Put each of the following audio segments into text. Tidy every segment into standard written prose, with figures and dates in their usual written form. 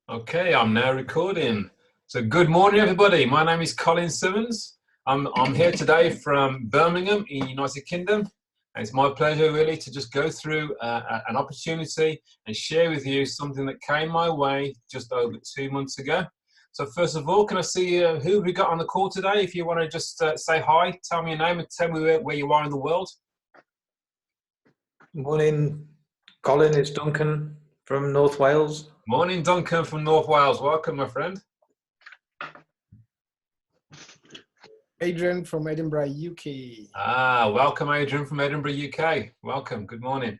Okay, I'm now recording. So good morning, everybody. My name is Colin Simmons. I'm here today from Birmingham in the United Kingdom. And it's my pleasure really to just go through an opportunity and share with you something that came my way just over 2 months ago. So first of all, can I see who we got on the call today? If you want to just say hi, tell me your name and tell me where you are in the world. Morning, Colin. It's Duncan from North Wales. Morning, Duncan from North Wales. Welcome, my friend. Adrian from Edinburgh, UK. Welcome, Adrian from Edinburgh, UK. Welcome. Good morning.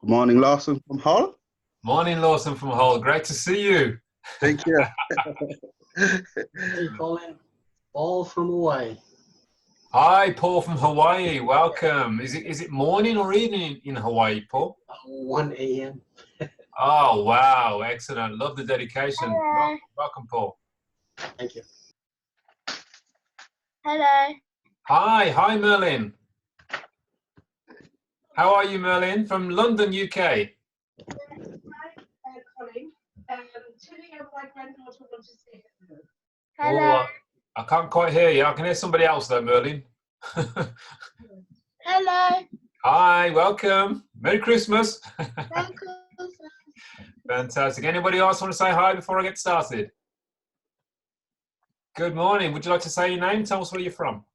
Good morning, Lawson from Hull. Morning, Lawson from Hull. Great to see you. Thank you. Hey, Colin. Paul from Hawaii. Hi, Paul from Hawaii. Welcome. Is it morning or evening in Hawaii, Paul? 1 a.m. Oh, wow. Excellent. Love the dedication. Welcome, Paul. Thank you. Hello. Hi, Merlin. How are you, Merlin? From London, UK. Hi, Colin. Tilly and my granddaughter want to say hello. Hello. Oh, I can't quite hear you. I can hear somebody else though, Merlin. Hello. Hi, welcome. Merry Christmas. Welcome. Fantastic. Anybody else want to say hi before I get started? Good morning. Would you like to say your name? Tell us where you're from.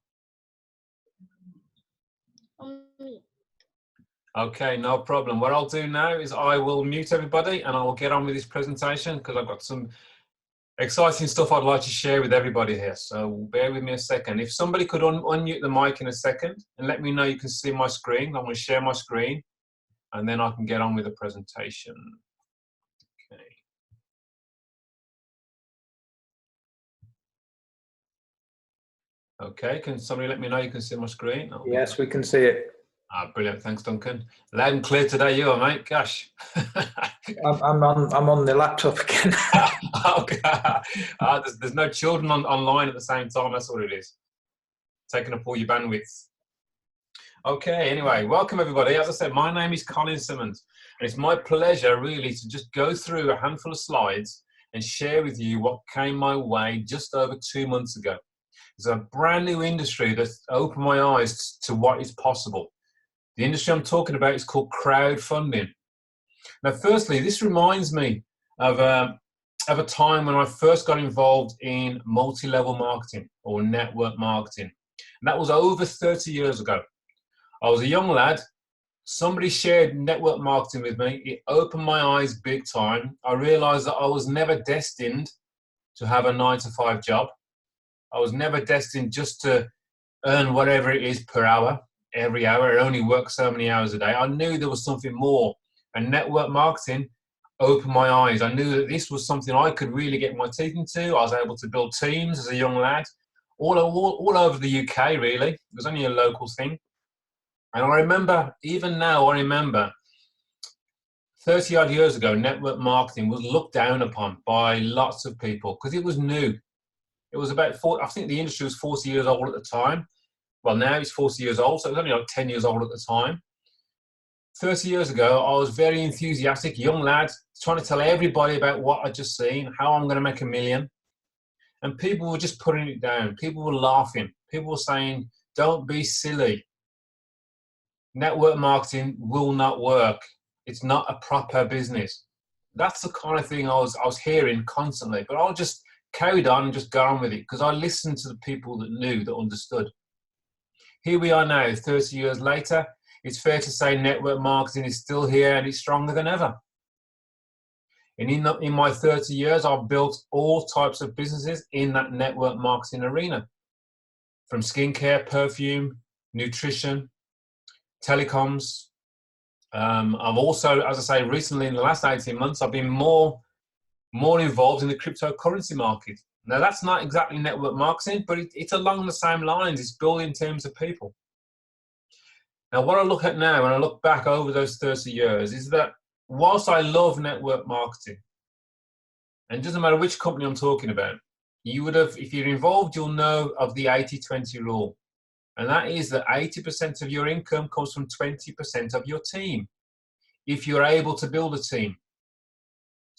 Okay, no problem. What I'll do now is I will mute everybody and I will get on with this presentation because I've got some exciting stuff I'd like to share with everybody here. So bear with me a second. If somebody could unmute the mic in a second and let me know you can see my screen. I'm going to share my screen and then I can get on with the presentation. Okay. Okay, can somebody let me know you can see my screen? Yes, we can see it. Brilliant. Thanks, Duncan. Loud and clear today, you are, mate. Gosh. I'm on the laptop again. Okay. There's no children online at the same time. That's what it is. Taking up all your bandwidth. Okay, anyway, welcome everybody. As I said, my name is Colin Simmons, and it's my pleasure really to just go through a handful of slides and share with you what came my way just over 2 months ago. It's a brand new industry that's opened my eyes to what is possible. The industry I'm talking about is called crowdfunding. Now, firstly, this reminds me of a time when I first got involved in multi-level marketing or network marketing. And that was over 30 years ago. I was a young lad. Somebody shared network marketing with me. It opened my eyes big time. I realized that I was never destined to have a 9-to-5 job. I was never destined just to earn whatever it is per hour, every hour. I only work so many hours a day. I knew there was something more. And network marketing opened my eyes. I knew that this was something I could really get my teeth into. I was able to build teams as a young lad all over the UK, really. It was only a local thing. And I remember, even now, I remember 30 odd years ago, network marketing was looked down upon by lots of people because it was new. It was about I think the industry was 40 years old at the time. Well, now it's 40 years old, so it was only like 10 years old at the time. 30 years ago, I was very enthusiastic, young lad, trying to tell everybody about what I'd just seen, how I'm going to make $1 million. And people were just putting it down. People were laughing. People were saying, don't be silly. Network marketing will not work. It's not a proper business. That's the kind of thing I was hearing constantly. But I just carried on and just got on with it because I listened to the people that knew, that understood. Here we are now, 30 years later. It's fair to say network marketing is still here and it's stronger than ever. And in my 30 years, I've built all types of businesses in that network marketing arena. From skincare, perfume, nutrition, telecoms. I've also, as I say, recently in the last 18 months, I've been more involved in the cryptocurrency market. Now, that's not exactly network marketing, but it's along the same lines. It's building teams of people. Now, what I look at now, when I look back over those 30 years, is that whilst I love network marketing, and it doesn't matter which company I'm talking about, you would have, if you're involved, you'll know of the 80-20 rule. And that is that 80% of your income comes from 20% of your team, if you're able to build a team.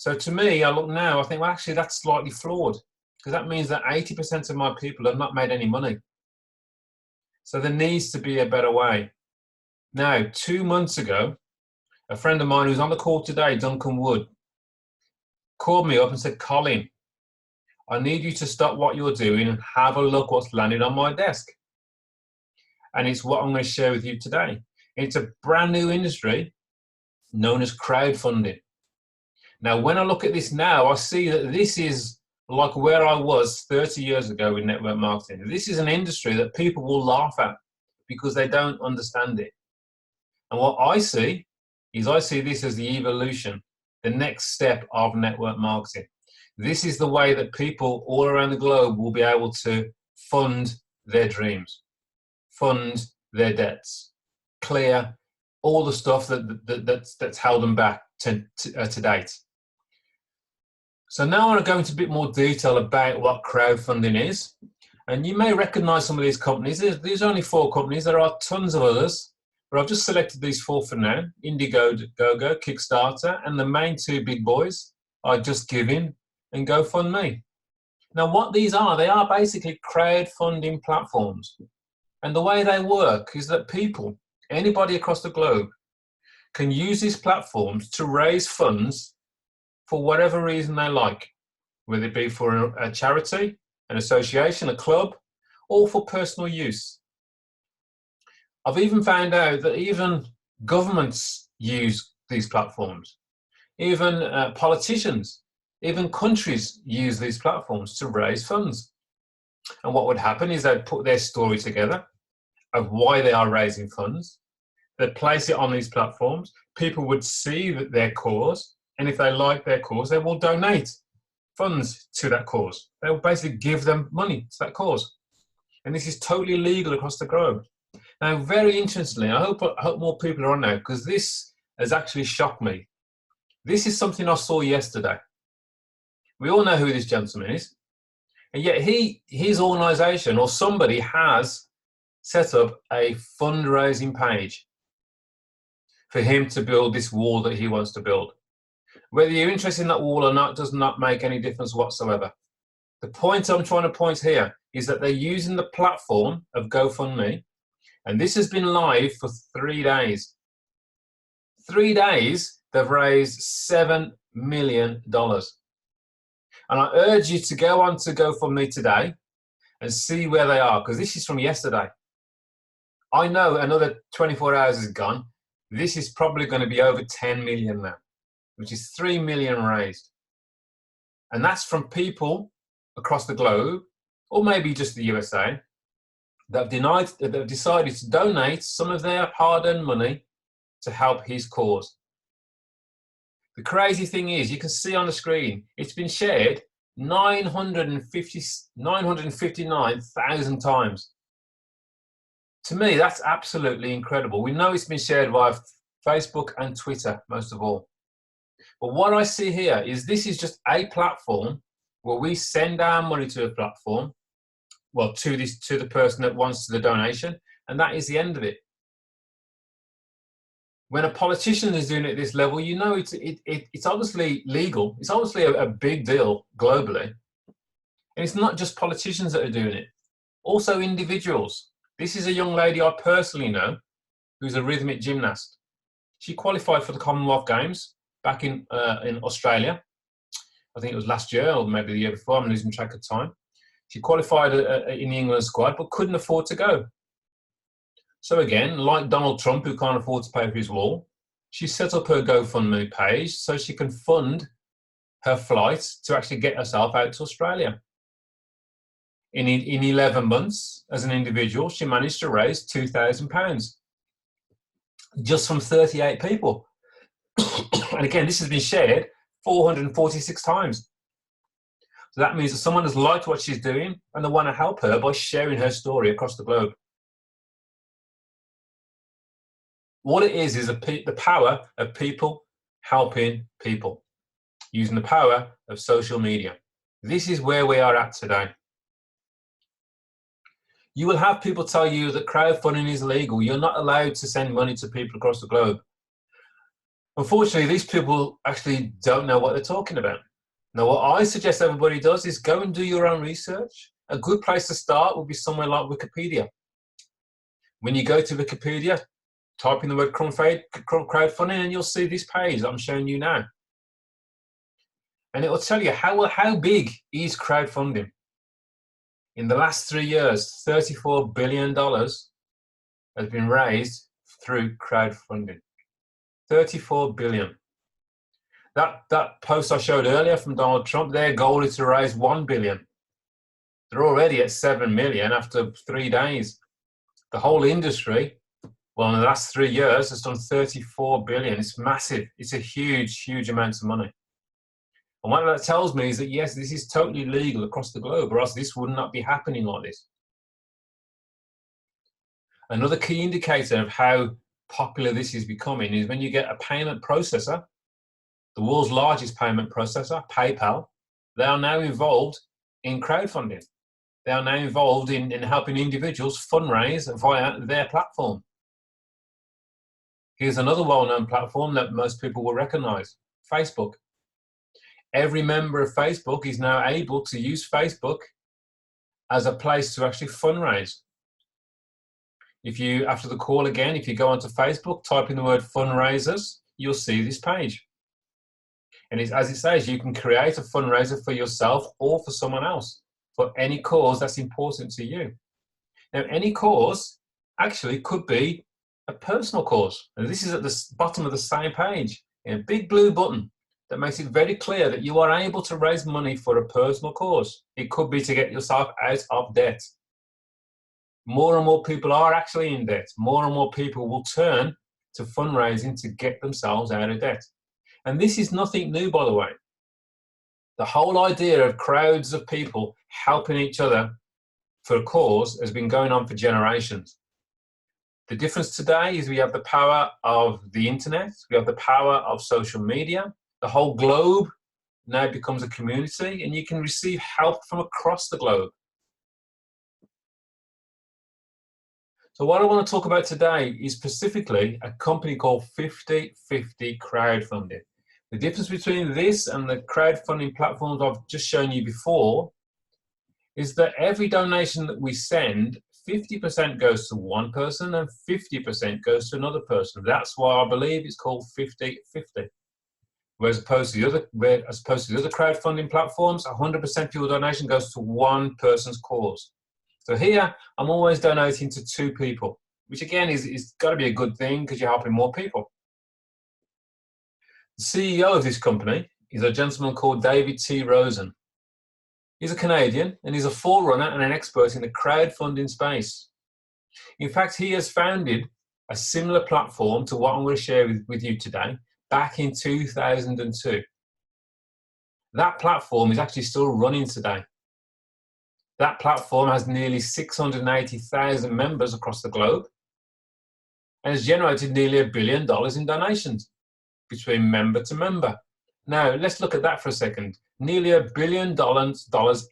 So to me, I look now, I think, well, actually, that's slightly flawed, because that means that 80% of my people have not made any money. So there needs to be a better way. Now, 2 months ago, a friend of mine who's on the call today, Duncan Wood, called me up and said, Colin, I need you to stop what you're doing and have a look what's landed on my desk. And it's what I'm going to share with you today. It's a brand new industry known as crowdfunding. Now, when I look at this now, I see that this is like where I was 30 years ago in network marketing. This is an industry that people will laugh at because they don't understand it. And what I see is I see this as the evolution, the next step of network marketing. This is the way that people all around the globe will be able to fund their dreams, fund their debts, clear all the stuff that's held them back to date. So now I want to go into a bit more detail about what crowdfunding is. And you may recognize some of these companies. There's only 4 companies. There are tons of others, but I've just selected these 4 for now. Indiegogo, Kickstarter, and the main 2 big boys are JustGiving and GoFundMe. Now what these are, they are basically crowdfunding platforms. And the way they work is that people, anybody across the globe, can use these platforms to raise funds for whatever reason they like, whether it be for a charity, an association, a club, or for personal use. I've even found out that even governments use these platforms. Even politicians, even countries use these platforms to raise funds. And what would happen is they'd put their story together of why they are raising funds. They'd place it on these platforms. People would see that their cause, and if they like their cause, they will donate funds to that cause. They will basically give them money to that cause. And this is totally legal across the globe. Now, very interestingly, I hope more people are on now, because this has actually shocked me. This is something I saw yesterday. We all know who this gentleman is. And yet his organisation or somebody has set up a fundraising page for him to build this wall that he wants to build. Whether you're interested in that wall or not does not make any difference whatsoever. The point I'm trying to point here is that they're using the platform of GoFundMe, and this has been live for 3 days. 3 days, they've raised $7 million. And I urge you to go on to GoFundMe today and see where they are, because this is from yesterday. I know another 24 hours is gone. This is probably going to be over 10 million now, which is 3 million raised. And that's from people across the globe, or maybe just the USA, that have decided to donate some of their hard-earned money to help his cause. The crazy thing is, you can see on the screen, it's been shared 959,000 times. To me, that's absolutely incredible. We know it's been shared via Facebook and Twitter, most of all. But what I see here is this is just a platform where we send our money to a platform, well, to the person that wants the donation, and that is the end of it. When a politician is doing it at this level, you know it's obviously legal. It's obviously a big deal globally. And it's not just politicians that are doing it. Also individuals. This is a young lady I personally know who's a rhythmic gymnast. She qualified for the Commonwealth Games back in Australia. I think it was last year or maybe the year before. I'm losing track of time. She qualified in the England squad but couldn't afford to go. So again, like Donald Trump, who can't afford to pay for his wall, she set up her GoFundMe page so she can fund her flight to actually get herself out to Australia. In 11 months, as an individual, she managed to raise £2,000 just from 38 people. And again, this has been shared 446 times. So that means that someone has liked what she's doing and they want to help her by sharing her story across the globe. What it is the power of people helping people, using the power of social media. This is where we are at today. You will have people tell you that crowdfunding is illegal. You're not allowed to send money to people across the globe. Unfortunately, these people actually don't know what they're talking about. Now, what I suggest everybody does is go and do your own research. A good place to start would be somewhere like Wikipedia. When you go to Wikipedia, type in the word crowdfunding and you'll see this page that I'm showing you now. And it will tell you how big is crowdfunding. In the last 3 years, $34 billion has been raised through crowdfunding. 34 billion. That post I showed earlier from Donald Trump, their goal is to raise 1 billion. They're already at 7 million after 3 days. The whole industry, well, in the last 3 years, has done 34 billion. It's massive. It's a huge, huge amount of money. And what that tells me is that, yes, this is totally legal across the globe, or else this would not be happening like this. Another key indicator of how popular this is becoming is when you get a payment processor, the world's largest payment processor, PayPal, they are now involved in crowdfunding. They are now involved in helping individuals fundraise via their platform. Here's another well-known platform that most people will recognize, Facebook. Every member of Facebook is now able to use Facebook as a place to actually fundraise. If you, after the call again, if you go onto Facebook, type in the word fundraisers, you'll see this page. And as it says, you can create a fundraiser for yourself or for someone else, for any cause that's important to you. Now, any cause actually could be a personal cause. And this is at the bottom of the same page, in a big blue button that makes it very clear that you are able to raise money for a personal cause. It could be to get yourself out of debt. More and more people are actually in debt. More and more people will turn to fundraising to get themselves out of debt. And this is nothing new, by the way. The whole idea of crowds of people helping each other for a cause has been going on for generations. The difference today is we have the power of the internet, we have the power of social media. The whole globe now becomes a community, and you can receive help from across the globe. So what I want to talk about today is specifically a company called 50/50 Crowdfunding. The difference between this and the crowdfunding platforms I've just shown you before is that every donation that we send, 50% goes to one person and 50% goes to another person. That's why I believe it's called 50/50. Whereas opposed to the other crowdfunding platforms, 100% of your donation goes to one person's cause. So here, I'm always donating to 2 people, which again is got to be a good thing because you're helping more people. The CEO of this company is a gentleman called David T. Rosen. He's a Canadian, and he's a forerunner and an expert in the crowdfunding space. In fact, he has founded a similar platform to what I'm going to share with you today back in 2002. That platform is actually still running today. That platform has nearly 680,000 members across the globe and has generated nearly $1 billion in donations between member to member. Now, let's look at that for a second. Nearly $1 billion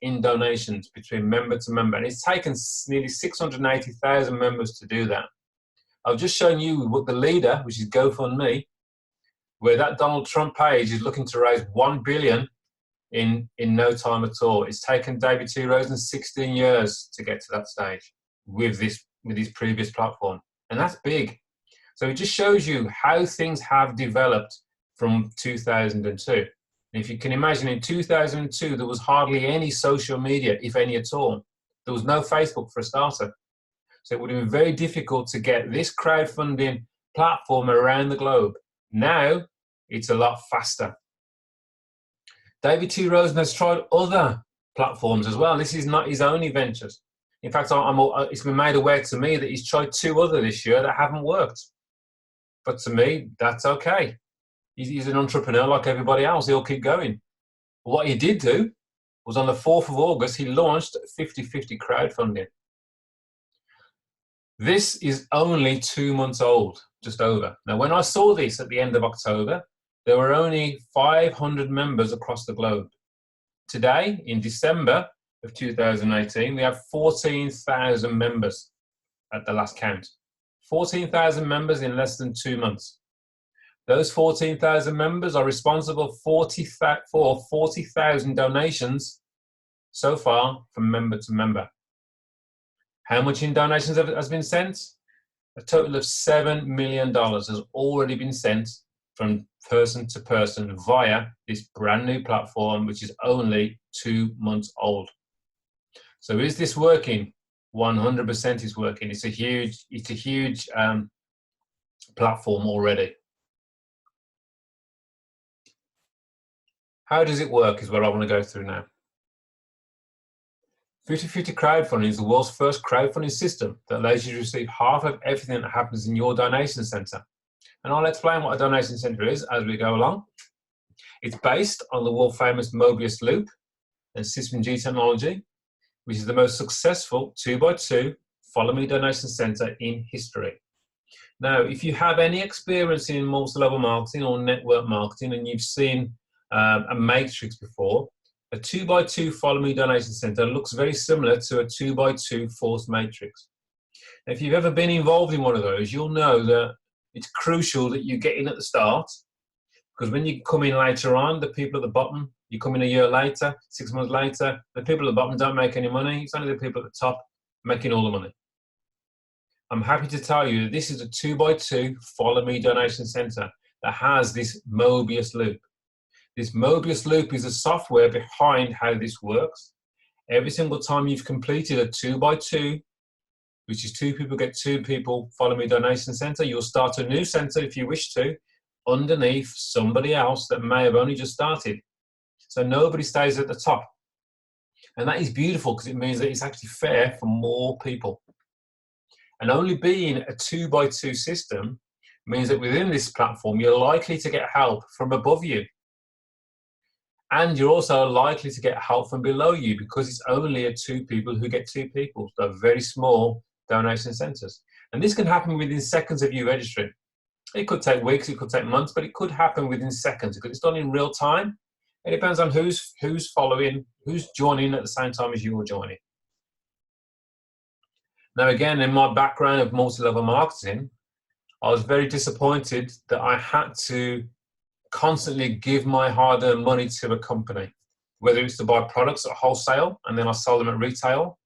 in donations between member to member, and it's taken nearly 680,000 members to do that. I've just shown you what the leader, which is GoFundMe, where that Donald Trump page is looking to raise $1 billion in no time at all. It's taken David T. Rosen 16 years to get to that stage with his previous platform, and that's big. So it just shows you how things have developed from 2002. And if you can imagine, in 2002, there was hardly any social media, if any at all. There was no Facebook for a starter. So it would have been very difficult to get this crowdfunding platform around the globe. Now, it's a lot faster. David T. Rosen has tried other platforms as well. This is not his only ventures. In fact, it's been made aware to me that he's tried 2 other this year that haven't worked. But to me, that's okay. He's an entrepreneur like everybody else. He'll keep going. What he did do was on the 4th of August, he launched 50/50 Crowdfunding. This is only 2 months old, just over. Now, when I saw this at the end of October, there were only 500 members across the globe. Today, in December of 2018, we have 14,000 members at the last count. 14,000 members in less than 2 months. Those 14,000 members are responsible for 40,000 donations so far from member to member. How much in donations has been sent? A total of $7 million has already been sent from person to person via this brand new platform, which is only 2 months old. So is this working? 100% is working. It's a huge platform already. How does it work is what I want to go through now. 50/50 crowdfunding is the world's first crowdfunding system that allows you to receive half of everything that happens in your donation center. And I'll explain what a donation center is as we go along. It's based on the world famous Mobius Loop and System G technology, which is the most successful 2x2 follow me donation center in history. Now, if you have any experience in multi-level marketing or network marketing and you've seen a matrix before, a 2x2 follow me donation center looks very similar to a 2x2 force matrix. Now, if you've ever been involved in one of those, you'll know that it's crucial that you get in at the start, because when you come in later on, the people at the bottom, you come in a year later, 6 months later, the people at the bottom don't make any money. It's only the people at the top making all the money. I'm happy to tell you that this is a 2x2 follow me donation center that has this Mobius Loop. This Mobius Loop is the software behind how this works. Every single time you've completed a 2x2, which is 2 people get 2 people follow me donation center, you'll start a new center if you wish to, underneath somebody else that may have only just started. So nobody stays at the top. And that is beautiful because it means that it's actually fair for more people. And only being a 2x2 system means that within this platform, you're likely to get help from above you. And you're also likely to get help from below you because it's only a 2 people who get 2 people. So very small donation centers. And this can happen within seconds of you registering. It could take weeks, it could take months, but it could happen within seconds because it's done in real time. It depends on who's following, who's joining at the same time as you are joining. Now, again, in my background of multi-level marketing, I was very disappointed that I had to constantly give my hard-earned money to a company, whether it's to buy products at wholesale and then I sell them at retail,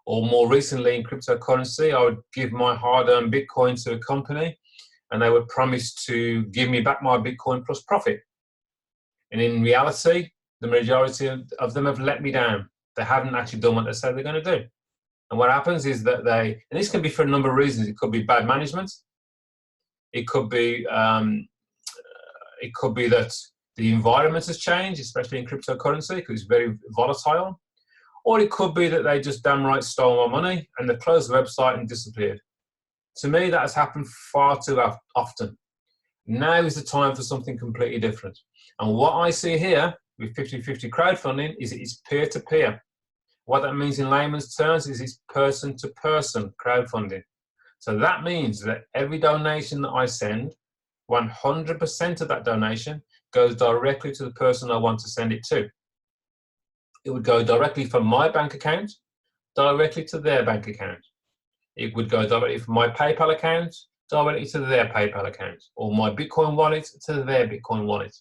or more recently in cryptocurrency, I would give my hard-earned Bitcoin to a company and they would promise to give me back my Bitcoin plus profit. And in reality, the majority of them have let me down. They haven't actually done what they said they're going to do. And what happens is that and this can be for a number of reasons. It could be bad management. It could be that the environment has changed, especially in cryptocurrency, because it's very volatile. Or it could be that they just damn right stole my money and they closed the website and disappeared. To me, that has happened far too often. Now is the time for something completely different. And what I see here with 50/50 crowdfunding is it's peer-to-peer. What that means in layman's terms is it's person-to-person crowdfunding. So that means that every donation that I send, 100% of that donation goes directly to the person I want to send it to. It would go directly from my bank account, directly to their bank account. It would go directly from my PayPal account, directly to their PayPal account, or my Bitcoin wallet to their Bitcoin wallet.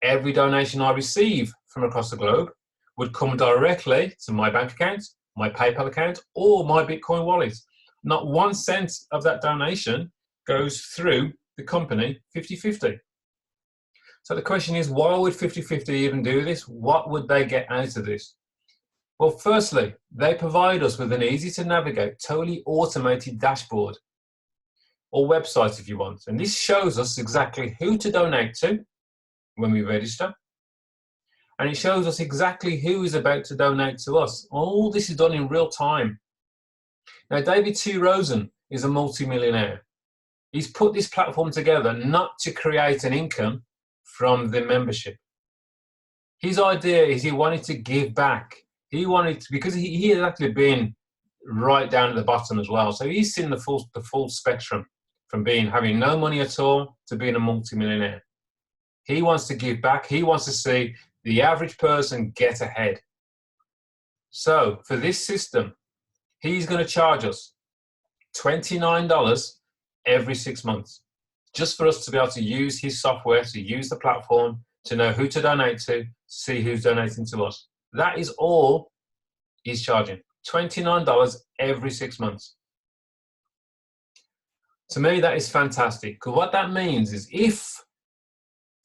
Every donation I receive from across the globe would come directly to my bank account, my PayPal account, or my Bitcoin wallet. Not 1 cent of that donation goes through the company 50/50. So the question is, why would 50/50 even do this? What would they get out of this? Well, firstly, they provide us with an easy to navigate, totally automated dashboard or website if you want. And this shows us exactly who to donate to when we register. And it shows us exactly who is about to donate to us. All this is done in real time. Now, David T. Rosen is a multimillionaire. He's put this platform together not to create an income from the membership. His idea is he wanted to give back. He wanted to, because he has actually been right down at the bottom as well. So he's seen the full spectrum from having no money at all to being a multimillionaire. He wants to give back. He wants to see the average person get ahead. So for this system, he's going to charge us $29 every 6 months. just for us to be able to use his software, to use the platform, to know who to donate to see who's donating to us. That is all he's charging. $29 every 6 months. To me, that is fantastic, because what that means is if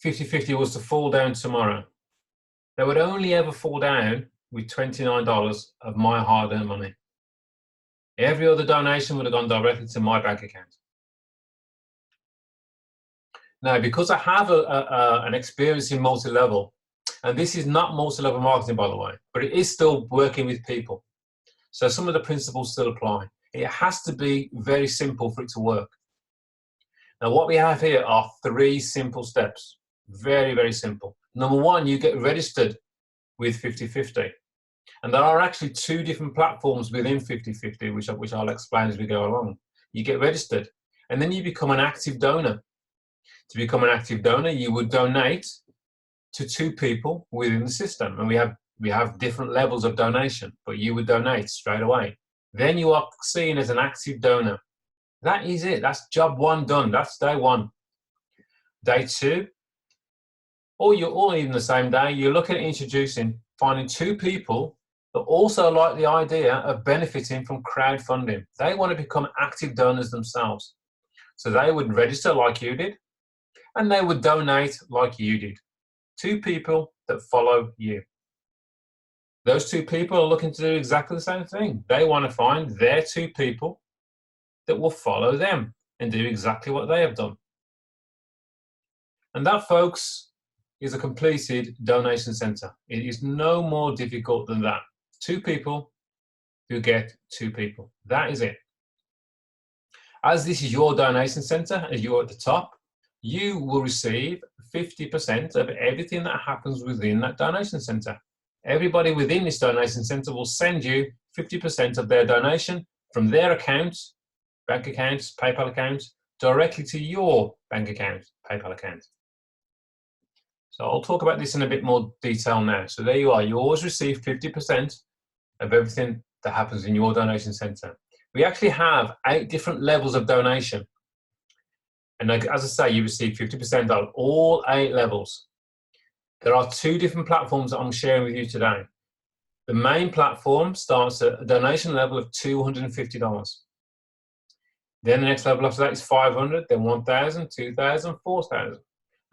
50/50 was to fall down tomorrow, they would only ever fall down with $29 of my hard-earned money. Every other donation would have gone directly to my bank account. Now, because I have an experience in multi-level, and this is not multi-level marketing, by the way, but it is still working with people. So some of the principles still apply. It has to be very simple for it to work. Now, what we have here are 3 simple steps. Very, very simple. Number 1, you get registered with 50/50. And there are actually 2 different platforms within 50/50, which I'll explain as we go along. You get registered, and then you become an active donor. To become an active donor, you would donate to 2 people within the system. And we have different levels of donation, but you would donate straight away. Then you are seen as an active donor. That is it. That's job 1 done. That's day 1. Day 2, or even the same day, you're looking at introducing, finding 2 people that also like the idea of benefiting from crowdfunding. They want to become active donors themselves. So they would register like you did, and they would donate like you did. 2 people that follow you. Those 2 people are looking to do exactly the same thing. They want to find their 2 people that will follow them and do exactly what they have done. And that, folks, is a completed donation center. It is no more difficult than that. 2 people who get 2 people. That is it. As this is your donation center, as you're at the top, you will receive 50% of everything that happens within that donation center. Everybody within this donation center will send you 50% of their donation from their accounts, bank accounts, PayPal accounts, directly to your bank account, PayPal account. So I'll talk about this in a bit more detail now. So there you are. You always receive 50% of everything that happens in your donation center. We actually have 8 different levels of donation. And as I say, you receive 50% of all 8 levels. There are 2 different platforms that I'm sharing with you today. The main platform starts at a donation level of $250. Then the next level after that is $500, then $1,000, $2,000, $4,000.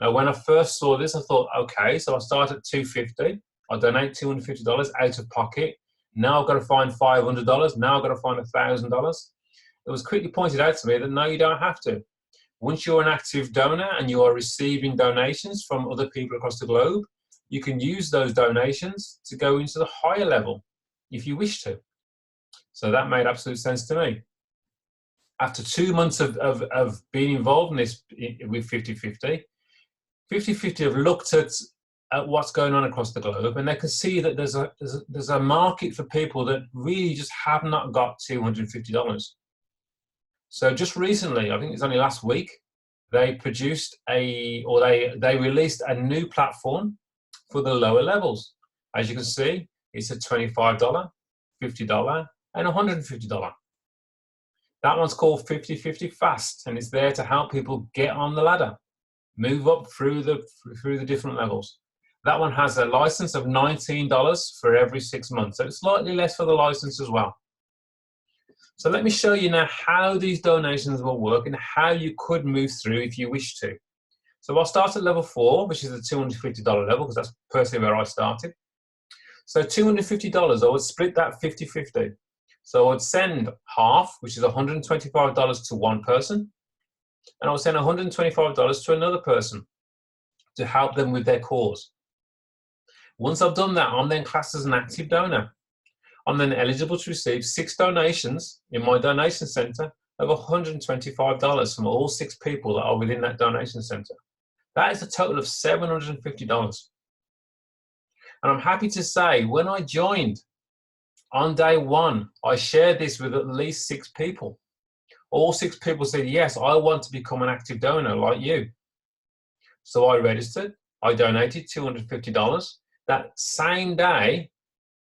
Now, when I first saw this, I thought, okay, so I start at $250. I donate $250 out of pocket. Now I've got to find $500. Now I've got to find $1,000. It was quickly pointed out to me that no, you don't have to. Once you're an active donor and you are receiving donations from other people across the globe, you can use those donations to go into the higher level if you wish to. So that made absolute sense to me. After 2 months of being involved in this with 50/50, 50/50 have looked at what's going on across the globe, and they can see that there's a market for people that really just have not got $250. So just recently, I think it's only last week, they produced they released a new platform for the lower levels. As you can see, it's a $25, $50, and $150. That one's called 50/50 Fast, and it's there to help people get on the ladder, move up through the different levels. That one has a license of $19 for every 6 months, so it's slightly less for the license as well. So let me show you now how these donations will work and how you could move through if you wish to. So I'll start at level 4, which is the $250 level, because that's personally where I started. So $250, I would split that 50/50. So I would send half, which is $125 to one person, and I would send $125 to another person to help them with their cause. Once I've done that, I'm then classed as an active donor. I'm then eligible to receive 6 donations in my donation center of $125 from all 6 people that are within that donation center. That is a total of $750. And I'm happy to say, when I joined on day 1, I shared this with at least 6 people. All 6 people said, yes, I want to become an active donor like you. So I registered, I donated $250. That same day,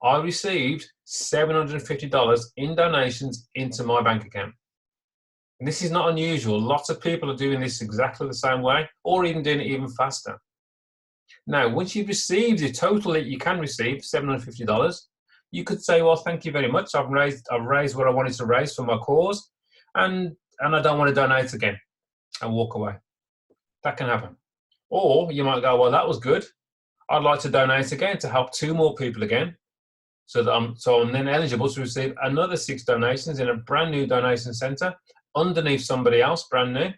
I received $750 in donations into my bank account. And this is not unusual. Lots of people are doing this exactly the same way, or even doing it even faster. Now, once you've received the total that you can receive, $750, you could say, well, thank you very much. I've raised what I wanted to raise for my cause, and I don't want to donate again, and walk away. That can happen. Or you might go, well, that was good. I'd like to donate again to help 2 more people again. So I'm then eligible to receive another 6 donations in a brand new donation center underneath somebody else, brand new,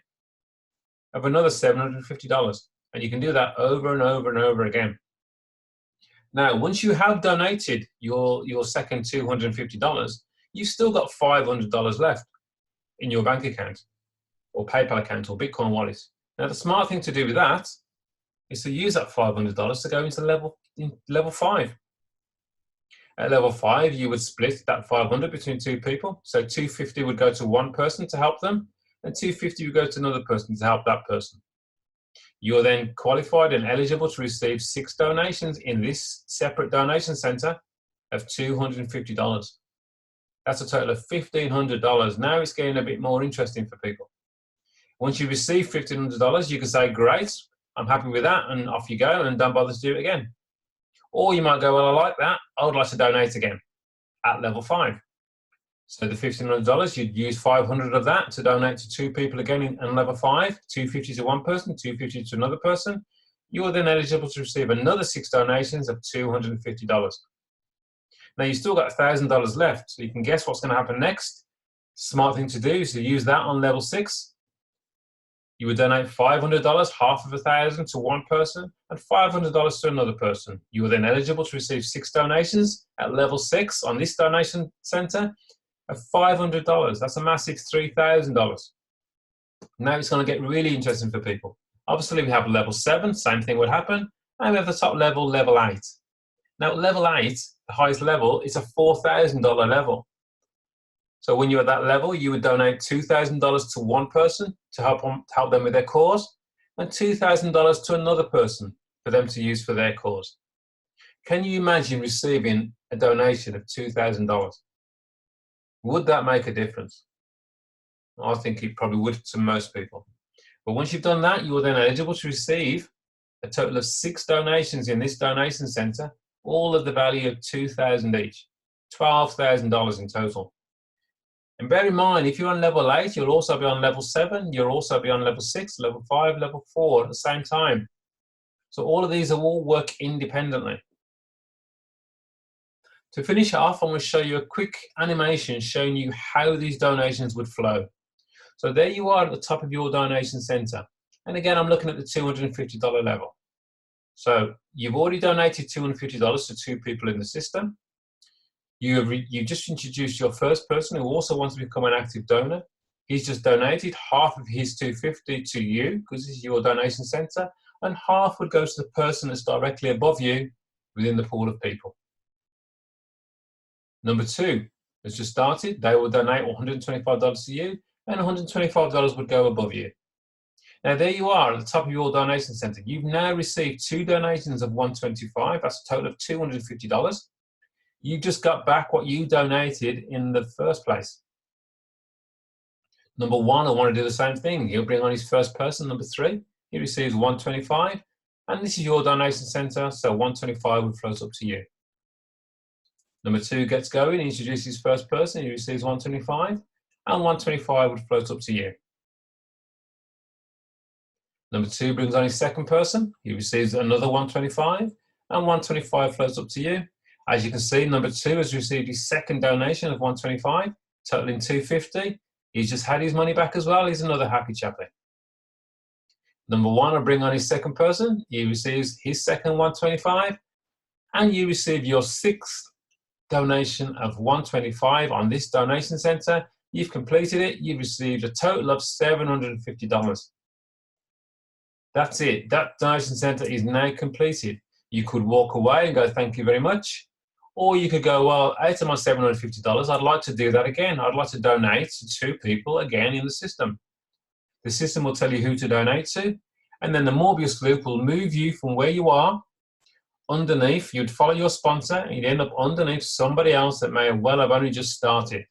of another $750. And you can do that over and over and over again. Now, once you have donated your second $250, you've still got $500 left in your bank account or PayPal account or Bitcoin wallet. Now, the smart thing to do with that is to use that $500 to go into level 5. At level 5, you would split that 500 between 2 people. So 250 would go to one person to help them, and 250 would go to another person to help that person. You're then qualified and eligible to receive 6 donations in this separate donation center of $250. That's a total of $1,500. Now it's getting a bit more interesting for people. Once you receive $1,500, you can say, great, I'm happy with that, and off you go, and don't bother to do it again. Or you might go, well, I like that. I would like to donate again at level 5. So the $1,500, you'd use 500 of that to donate to 2 people again in level 5, 250 to one person, 250 to another person. You are then eligible to receive another 6 donations of $250. Now you've still got $1,000 left, so you can guess what's going to happen next. Smart thing to do is to use that on level 6. You would donate $500, half of $1,000 to one person, and $500 to another person. You are then eligible to receive 6 donations at level 6 on this donation center of $500. That's a massive $3,000. Now it's going to get really interesting for people. Obviously, we have level 7, same thing would happen, and we have the top level, level 8. Now, level 8, the highest level, is a $4,000 level. So when you're at that level, you would donate $2,000 to one person to help them with their cause, and $2,000 to another person for them to use for their cause. Can you imagine receiving a donation of $2,000? Would that make a difference? I think it probably would to most people. But once you've done that, you are then eligible to receive a total of 6 donations in this donation center, all of the value of $2,000 each, $12,000 in total. And bear in mind, if you're on level 8, you'll also be on level 7, you'll also be on level 6, level 5, level 4 at the same time. So all of these will all work independently. To finish off, I'm going to show you a quick animation showing you how these donations would flow. So there you are at the top of your donation center. And again, I'm looking at the $250 level. So you've already donated $250 to 2 people in the system. You just introduced your first person who also wants to become an active donor. He's just donated half of his $250 to you because this is your donation center, and half would go to the person that's directly above you within the pool of people. Number 2 has just started. They will donate $125 to you, and $125 would go above you. Now there you are at the top of your donation center. You've now received 2 donations of $125. That's a total of $250. You just got back what you donated in the first place. Number 1 will want to do the same thing. He'll bring on his first person. Number 3, he receives $125. And this is your donation center, so $125 would float up to you. Number 2 gets going, he introduces his first person, he receives $125, and $125 would float up to you. Number 2 brings on his second person, he receives another $125, and $125 floats up to you. As you can see, number 2 has received his second donation of $125, totaling $250. He's just had his money back as well. He's another happy chappy. Number 1 will bring on his second person. He receives his second $125, and you receive your 6th donation of $125 on this donation center. You've completed it. You've received a total of $750. That's it. That donation center is now completed. You could walk away and go, thank you very much. Or you could go, well, out of my $750, I'd like to do that again. I'd like to donate to 2 people again in the system. The system will tell you who to donate to, and then the Morbius loop will move you from where you are underneath. You'd follow your sponsor, and you'd end up underneath somebody else that may well have only just started.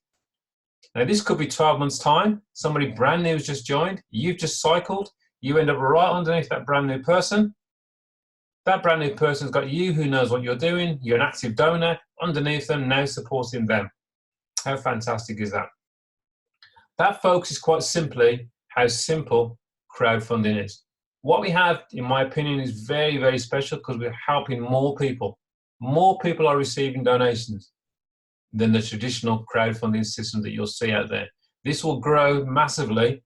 Now, this could be 12 months' time. Somebody brand new has just joined. You've just cycled. You end up right underneath that brand new person. That brand new person's got you who knows what you're doing. You're an active donor underneath them, now supporting them. How fantastic is that? That, folks, is quite simply how simple crowdfunding is. What we have, in my opinion, is very, very special because we're helping more people. More people are receiving donations than the traditional crowdfunding system that you'll see out there. This will grow massively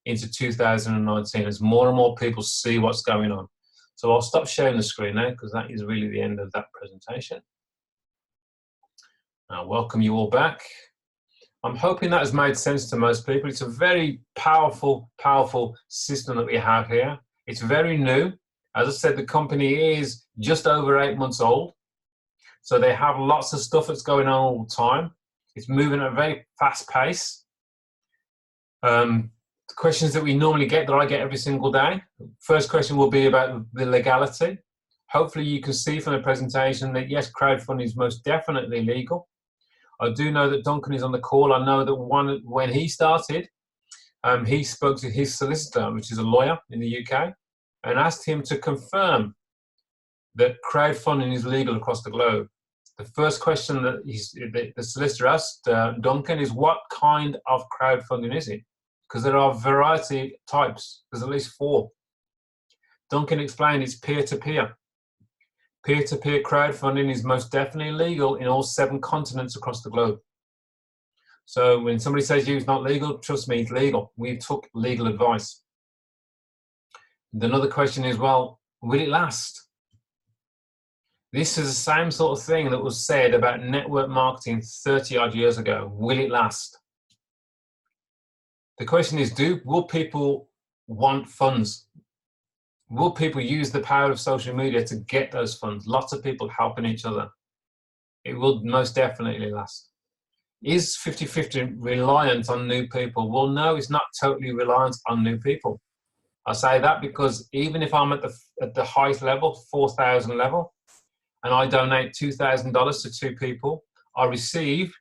into 2019 as more and more people see what's going on. So I'll stop sharing the screen now because that is really the end of that presentation. I'll welcome you all back. I'm hoping that has made sense to most people. It's a very powerful, powerful system that we have here. It's very new. As I said, the company is just over 8 months old. So they have lots of stuff that's going on all the time. It's moving at a very fast pace. The questions that we normally get, that I get every single day. First question will be about the legality. Hopefully you can see from the presentation that yes, crowdfunding is most definitely legal. I do know that Duncan is on the call. I know that when he started, he spoke to his solicitor, which is a lawyer in the UK, and asked him to confirm that crowdfunding is legal across the globe. The first question that the solicitor asked Duncan is, what kind of crowdfunding is it? Because there are a variety of types. There's at least 4. Duncan explained it's peer-to-peer. Peer-to-peer crowdfunding is most definitely legal in all 7 continents across the globe. So when somebody says it's not legal, trust me, it's legal. We took legal advice. Another question is, well, will it last? This is the same sort of thing that was said about network marketing 30 odd years ago. Will it last? The question is, will people want funds? Will people use the power of social media to get those funds? Lots of people helping each other. It will most definitely last. Is 50/50 reliant on new people? Well, no, it's not totally reliant on new people. I say that because even if I'm at the highest level, 4,000 level, and I donate $2,000 to 2 people, I receive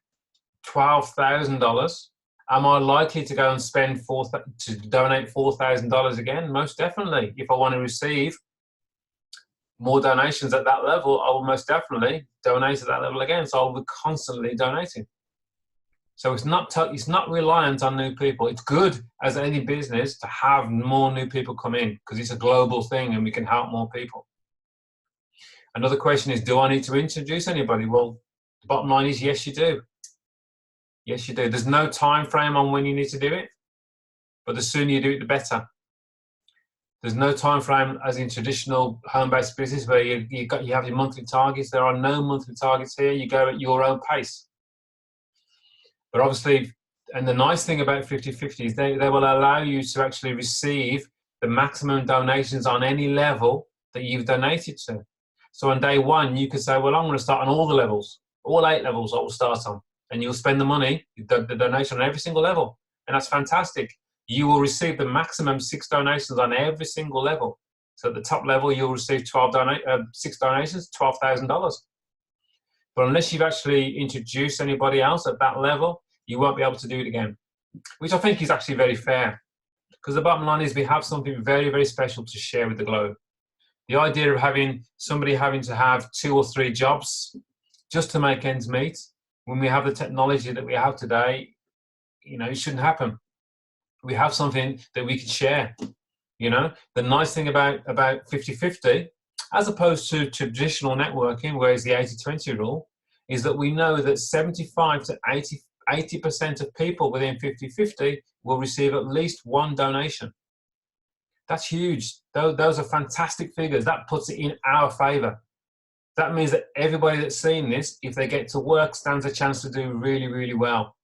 $12,000. Am I likely to go and spend to donate $4,000 again? Most definitely. If I want to receive more donations at that level, I will most definitely donate at that level again. So I'll be constantly donating. So it's not reliant on new people. It's good as any business to have more new people come in because it's a global thing and we can help more people. Another question is, do I need to introduce anybody? Well, the bottom line is yes, you do. Yes, you do. There's no time frame on when you need to do it, but the sooner you do it, the better. There's no time frame as in traditional home-based business where you have your monthly targets. There are no monthly targets here. You go at your own pace. But obviously, and the nice thing about 50/50 is they will allow you to actually receive the maximum donations on any level that you've donated to. So on day 1, you could say, well, I'm going to start on all the levels, all 8 levels I will start on. And you'll spend the money, the donation on every single level. And that's fantastic. You will receive the maximum 6 donations on every single level. So at the top level, you'll receive 6 donations, $12,000. But unless you've actually introduced anybody else at that level, you won't be able to do it again, which I think is actually very fair. Because the bottom line is we have something very, very special to share with the globe. The idea of having somebody having to have 2 or 3 jobs just to make ends meet, when we have the technology that we have today, it shouldn't happen. We have something that we can share. The nice thing about 50/50, as opposed to traditional networking, where it's the 80/20 rule, is that we know that 75 to 80% of people within 50/50 will receive at least 1 donation. That's huge. Those are fantastic figures. That puts it in our favor. That means that everybody that's seen this, if they get to work, stands a chance to do really, really well.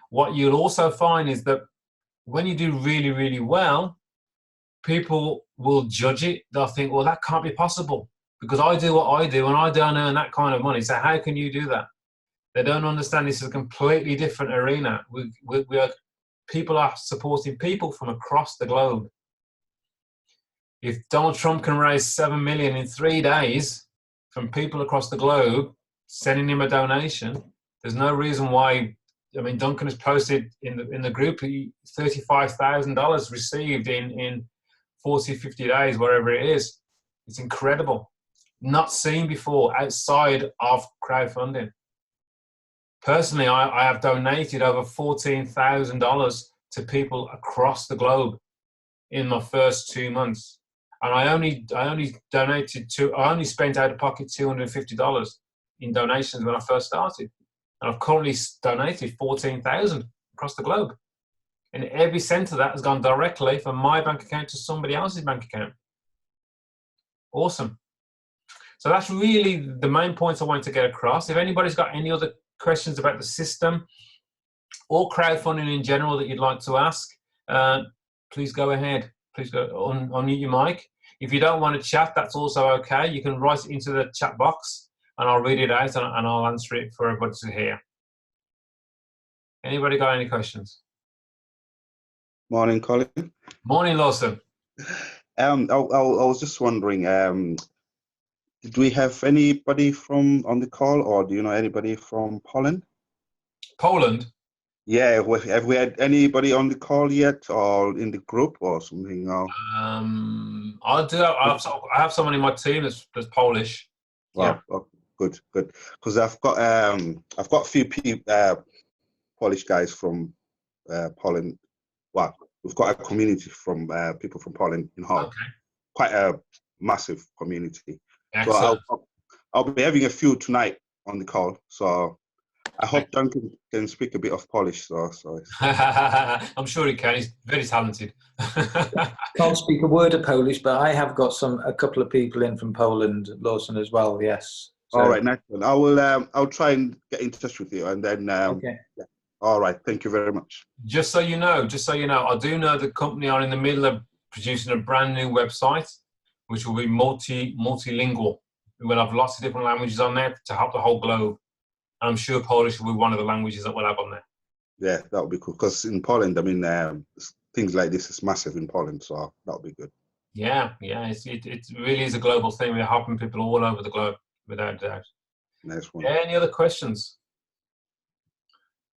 What you'll also find is that when you do really, really well, people will judge it. They'll think, well, that can't be possible because I do what I do and I don't earn that kind of money. So how can you do that? They don't understand this is a completely different arena. People are supporting people from across the globe. If Donald Trump can raise $7 million in 3 days from people across the globe, sending him a donation, there's no reason why I mean, Duncan has posted in the group $35,000 received in 40, 50 days, wherever it is. It's incredible. Not seen before outside of crowdfunding. Personally, I have donated over $14,000 to people across the globe in my first 2 months, and I only spent out of pocket $250 in donations when I first started, and I've currently donated $14,000 across the globe, and every cent of that has gone directly from my bank account to somebody else's bank account. Awesome. So that's really the main points I wanted to get across. If anybody's got any other questions about the system or crowdfunding in general that you'd like to ask, please go ahead. Please go unmute your mic. If you don't want to chat, that's also okay. You can write it into the chat box and I'll read it out and I'll answer it for everybody to hear. Anybody got any questions? Morning, Colin. Morning, Lawson. I was just wondering, did we have anybody on the call, or do you know anybody from Poland? Poland? Yeah, have we had anybody on the call yet, or in the group, or something? Or? I have someone in my team that's Polish. Wow, Yeah. oh, good. Because I've got a few Polish guys from Poland. Well, we've got a community from people from Poland in Hull. Okay. Quite a massive community. Excellent. So I'll be having a few tonight on the call. So I hope Duncan can speak a bit of Polish. So I'm sure he can. He's very talented. Can't speak a word of Polish, but I have got a couple of people in from Poland, Lawson, as well. Yes. So, all right, nice one. I'll try and get in touch with you, and then. okay. Yeah. All right. Thank you very much. Just so you know, I do know the company are in the middle of producing a brand new website, which will be multilingual. We'll have lots of different languages on there to help the whole globe. I'm sure Polish will be one of the languages that we'll have on there. Yeah, that would be cool. Because in Poland, I mean, things like this is massive in Poland, so that would be good. Yeah, it really is a global thing. We're helping people all over the globe, without a doubt. Nice one. Any other questions?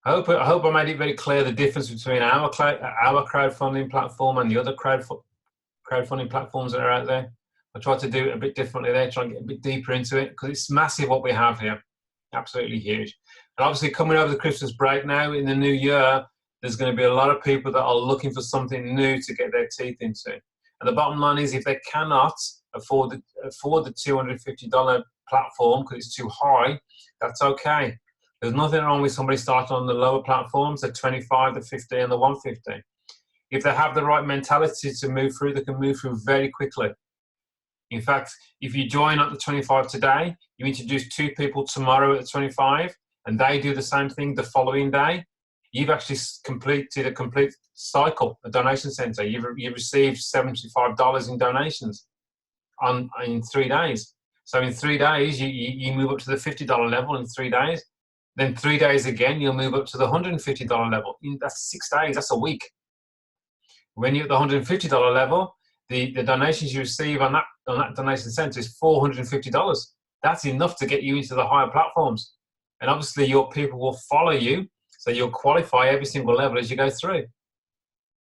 I hope I made it very clear the difference between our crowdfunding platform and the other crowdfunding platforms that are out there. I tried to do it a bit differently there, try and get a bit deeper into it, because it's massive what we have here. Absolutely huge. And obviously coming over the Christmas break now, in the new year, there's going to be a lot of people that are looking for something new to get their teeth into. And the bottom line is, if they cannot afford the $250 platform because it's too high, that's okay. There's nothing wrong with somebody starting on the lower platforms, the 25, the 50, and the 150. If they have the right mentality to move through, they can move through very quickly. In fact, if you join at the 25 today, you introduce 2 people tomorrow at the 25, and they do the same thing the following day, you've actually completed a complete cycle, a donation center. You've received $75 in donations in 3 days. So in 3 days, you move up to the $50 level in 3 days. Then 3 days again, you'll move up to the $150 level. That's 6 days, that's a week. When you're at the $150 level, the donations you receive on that donation center is $450. That's enough to get you into the higher platforms. And obviously your people will follow you, so you'll qualify every single level as you go through.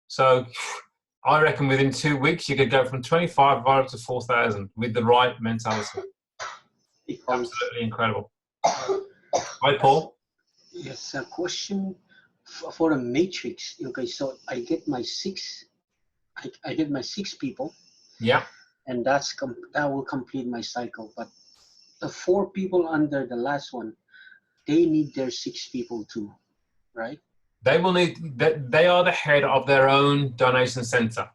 So I reckon within 2 weeks, you could go from 25 right up to 4,000 with the right mentality. Absolutely incredible. Hi, Paul. Yes, a question for a matrix. Okay, so I get my 6 people. Yeah. And that will complete my cycle. But the 4 people under the last one, they need their 6 people too, right? They will need. They are the head of their own donation center.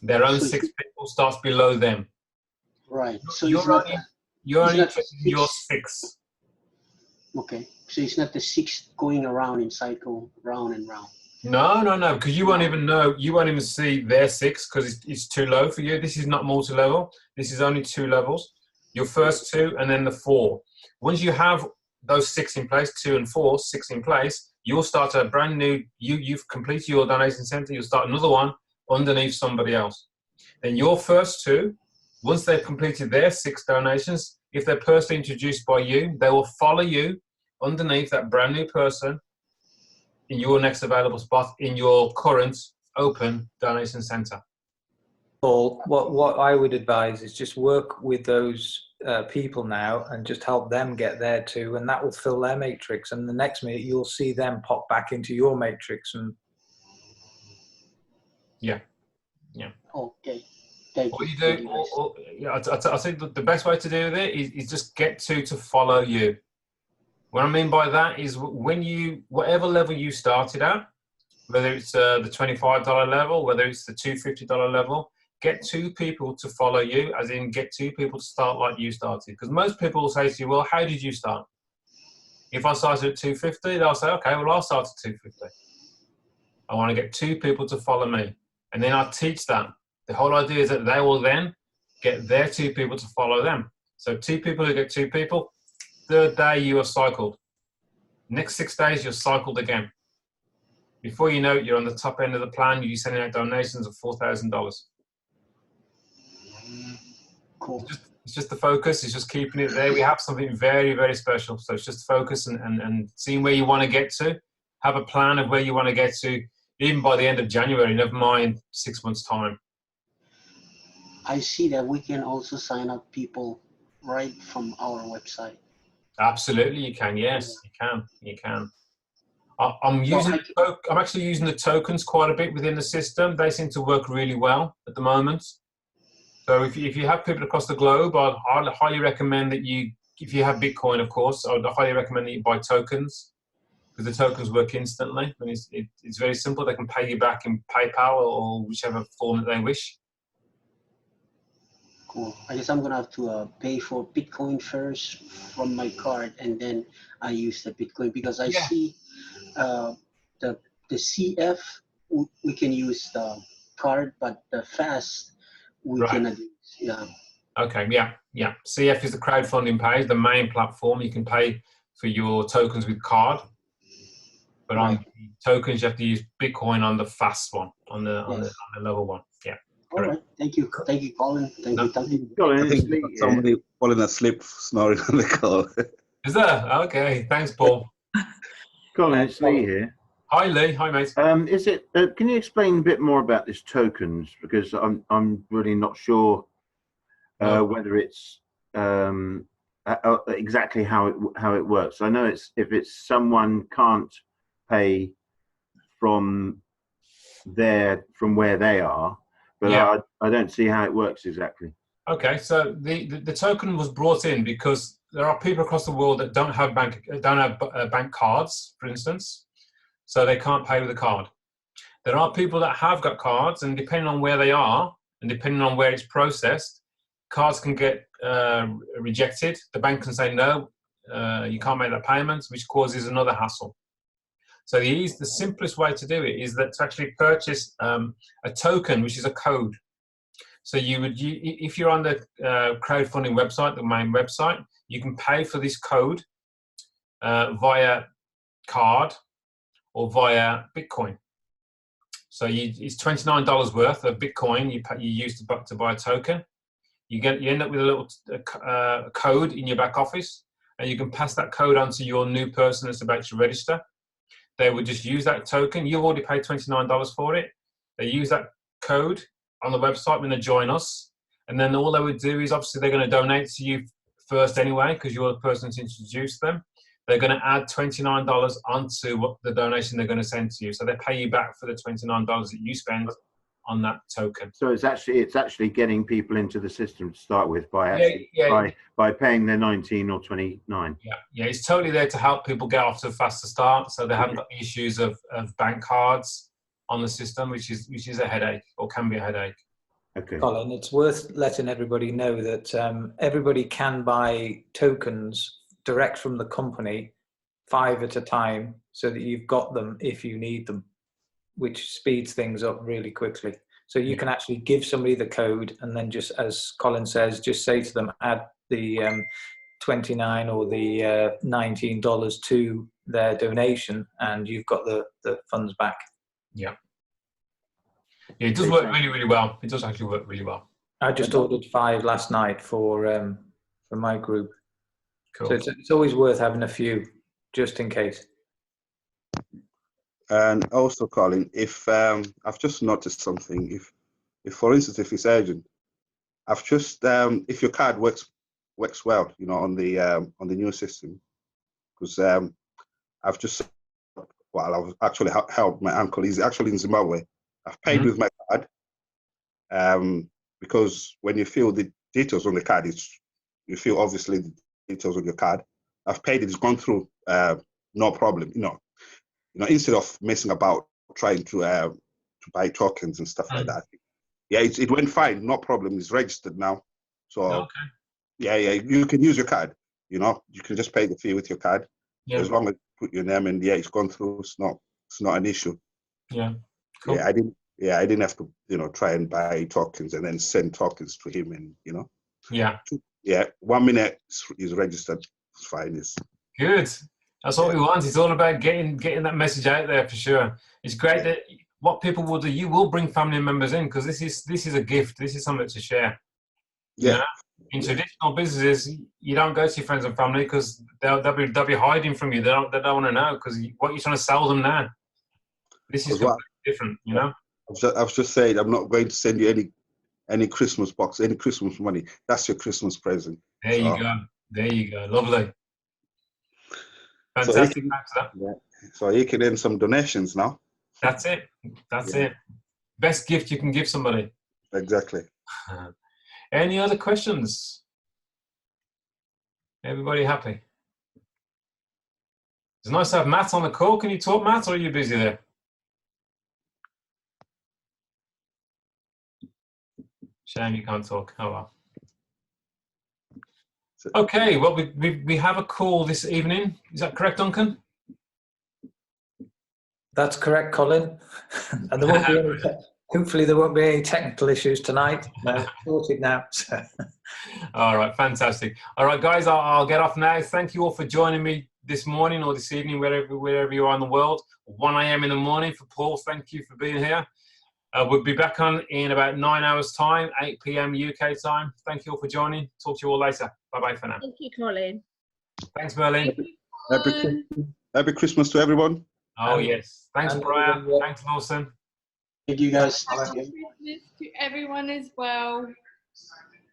Their own 6 people starts below them. Right. So you're only interested in your 6. Okay. So it's not the 6 going around in cycle, round and round. No, because you won't even know. You won't even see their 6 because it's too low for you. This is not multi-level. This is only 2 levels. Your first 2 and then the 4. Once you have those 6 in place, 2 and 4, 6 in place, you'll start a brand new. You've completed your donation center. You'll start another one underneath somebody else. Then your first 2, once they've completed their 6 donations, if they're personally introduced by you, they will follow you underneath that brand new person in your next available spot in your current open donation center. Paul, what I would advise is just work with those people now and just help them get there too, and that will fill their matrix. And the next minute you'll see them pop back into your matrix. And yeah. Okay. Thank What you. you Thank do, you, guys. I think the best way to do it is just get to follow you. What I mean by that is when you, whatever level you started at, whether it's the $25 level, whether it's the $250 level, get 2 people to follow you, as in get 2 people to start like you started. Because most people will say to you, well, how did you start? If I started at 250, they'll say, okay, well, I'll start at 250. I want to get 2 people to follow me. And then I teach that. The whole idea is that they will then get their 2 people to follow them. So 2 people who get 2 people, 3rd day you are cycled. Next 6 days, you're cycled again. Before you know it, you're on the top end of the plan. You're sending out donations of $4,000. Cool. It's just the focus. It's just keeping it there. We have something very, very special. So it's just focus and seeing where you want to get to. Have a plan of where you want to get to, even by the end of January, never mind 6 months' time. I see that we can also sign up people right from our website. Absolutely, you can. Yes, you can. You can. I'm actually using the tokens quite a bit within the system. They seem to work really well at the moment. So if you have people across the globe, I'd highly recommend that you, if you have Bitcoin, of course, I'd highly recommend that you buy tokens, because the tokens work instantly. And it's very simple. They can pay you back in PayPal or whichever form that they wish. Cool. I guess I'm gonna have to pay for Bitcoin first from my card, and then I use the Bitcoin, because I see the CF we can use the card, but the Fast we cannot use. Yeah. Okay. Yeah. CF is the crowdfunding page, the main platform. You can pay for your tokens with card, but on tokens you have to use Bitcoin on the Fast one, on the lower one. Yeah. All right. Thank you, Colin. Thank you. I think somebody falling asleep, snoring on the call. Is there? Okay. Thanks, Paul. Colin, it's Lee here. Hi, Lee. Hi, mate. Is it? Can you explain a bit more about this tokens? Because I'm really not sure whether it's exactly how it works. I know it's if it's someone can't pay from where they are, but I don't see how it works exactly. Okay, so the token was brought in because there are people across the world that don't have bank cards, for instance, so they can't pay with a card. There are people that have got cards, and depending on where they are and depending on where it's processed, cards can get rejected. The bank can say no, you can't make that payment, which causes another hassle. So the simplest way to do it is that to actually purchase a token, which is a code. So if you're on the crowdfunding website, the main website, you can pay for this code via card or via Bitcoin. So it's $29 worth of Bitcoin you use to buy a token. You end up with a little code in your back office, and you can pass that code on to your new person that's about to register. They would just use that token. You've already paid $29 for it. They use that code on the website when they join us, and then all they would do is obviously they're going to donate to you first anyway, because you're the person to introduce them. They're going to add $29 onto what the donation they're going to send to you. So they pay you back for the $29 that you spend on that token. So it's actually getting people into the system to start with by paying their 19 or 29. Yeah, it's totally there to help people get off to a faster start, so they haven't got the issues of bank cards on the system, which is a headache, or can be a headache. Okay. Colin, it's worth letting everybody know that everybody can buy tokens direct from the company, 5 at a time, so that you've got them if you need them, which speeds things up really quickly. So you can actually give somebody the code, and then just, as Colin says, just say to them, add the $29 or the $19 to their donation, and you've got the funds back. Yeah, it does work really, really well. It does actually work really well. I just ordered 5 last night for my group. Cool. So it's always worth having a few, just in case. And also, Colin, if I've just noticed something, if for instance, if it's urgent, I've just if your card works well, you know, on the new system, because I've just I've actually helped my uncle. He's actually in Zimbabwe. I've paid with my card, because when you fill the details on the card, you fill obviously the details on your card. I've paid it; it's gone through, no problem. You know, instead of messing about trying to buy tokens and stuff like that. Yeah, it went fine, no problem. It's registered now, so Okay. yeah, you can use your card. You know, you can just pay the fee with your card, Yeah. as long as you put your name, and yeah, it's gone through. It's not an issue. Yeah. Cool. Yeah, I didn't have to, you know, try and buy tokens and then send tokens to him, and you know. Yeah. Yeah, 1 minute is registered. It's fine. It's Good. That's what we want. It's all about getting that message out there for sure. It's great that what people will do. You will bring family members in because this is a gift. This is something to share. yeah. You know? In traditional businesses, you don't go to your friends and family because they'll be hiding from you. They don't want to know because what you're trying to sell them now. This is completely different. You know. I've just said I'm not going to send you any Christmas box, any Christmas money. That's your Christmas present. There you go. There you go. Lovely. So Fantastic. so you can earn some donations now. That's it. That's it. Best gift you can give somebody. Exactly. Any other questions? Everybody happy? It's nice to have Matt on the call. Can you talk, Matt, or are you busy there? Shame you can't talk. Oh well. Okay, well, we have a call this evening. Is that correct, Duncan? That's correct, Colin. And there won't be any hopefully there won't be any technical issues tonight. Sorted now. All right, fantastic. All right, guys, I'll get off now. Thank you all for joining me this morning or this evening, wherever you are in the world. 1 a.m. in the morning for Paul. Thank you for being here. We'll be back on in about 9 hours' time, 8 p.m. UK time. Thank you all for joining. Talk to you all later. Bye-bye for now. Thank you, Colin. Thanks, Merlin. Happy Christmas to everyone. Oh, yes. Thanks, Brian. Thanks, Lawson. Thank you, guys. Merry Christmas to everyone as well.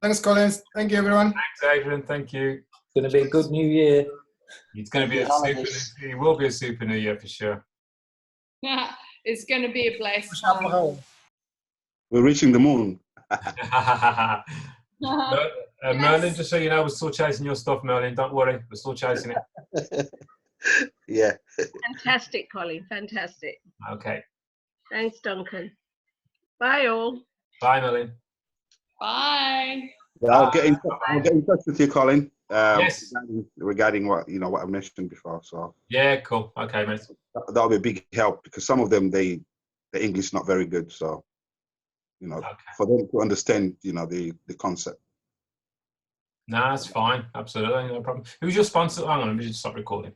Thanks, Colin. Thank you, everyone. Thanks, Adrian. Thank you. It's going to be a good new year. It's going to be it will be a super new year for sure. It's going to be a blessed Ciao. We're reaching the moon. Merlin, just so you know, we're still chasing your stuff, Merlin. Don't worry, we're still chasing it. Yeah. Fantastic, Colin. Fantastic. Okay. Thanks, Duncan. Bye, all. Bye, Merlin. Bye. I'll get in touch with you, Colin. Yes. Regarding what I mentioned before. So yeah, cool. Okay, mate. That'll be a big help because some of them the English not very good. So for them to understand the concept. No, that's fine. Absolutely, no problem. Who's your sponsor? Hang on, let me just stop recording.